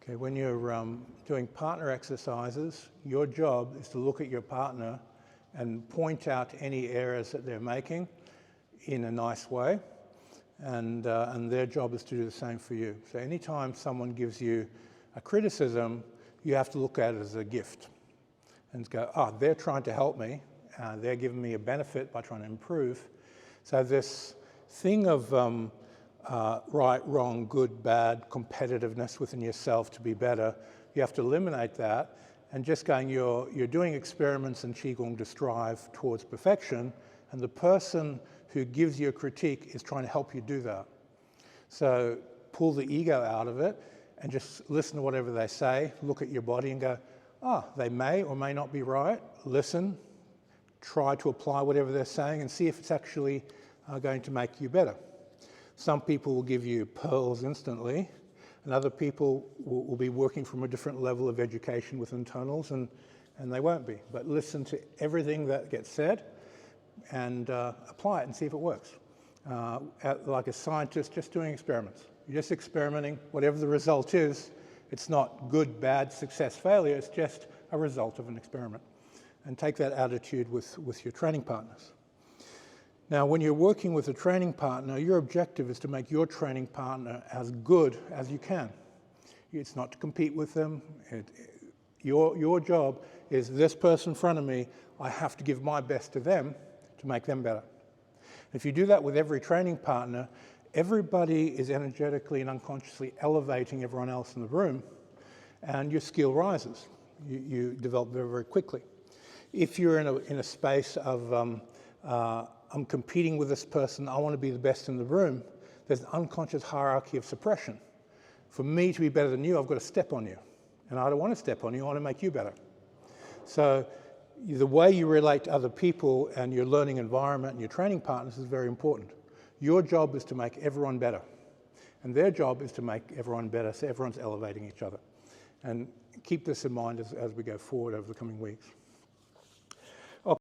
Okay, when you're doing partner exercises, your job is to look at your partner and point out any errors that they're making in a nice way, and their job is to do the same for you. So anytime someone gives you a criticism, you have to look at it as a gift and go, oh, they're trying to help me, they're giving me a benefit by trying to improve. So this thing of right, wrong, good, bad, competitiveness within yourself to be better, you have to eliminate that and just going, you're doing experiments in Qigong to strive towards perfection, and the person who gives you a critique is trying to help you do that. So pull the ego out of it and just listen to whatever they say, look at your body and go, oh, they may or may not be right, listen, try to apply whatever they're saying and see if it's actually going to make you better. Some people will give you pearls instantly, and other people will be working from a different level of education with internals, and they won't be. But listen to everything that gets said and apply it and see if it works. Like a scientist just doing experiments. You're just experimenting, whatever the result is, it's not good, bad, success, failure, it's just a result of an experiment. And take that attitude with your training partners. Now, when you're working with a training partner, your objective is to make your training partner as good as you can. It's not to compete with them. Your job is this person in front of me, I have to give my best to them to make them better. If you do that with every training partner, everybody is energetically and unconsciously elevating everyone else in the room, and your skill rises. You develop very, very quickly. If you're in a space of I'm competing with this person, I want to be the best in the room, there's an unconscious hierarchy of suppression. For me to be better than you, I've got to step on you. And I don't want to step on you, I want to make you better. So the way you relate to other people and your learning environment and your training partners is very important. Your job is to make everyone better. And their job is to make everyone better, so everyone's elevating each other. And keep this in mind as we go forward over the coming weeks.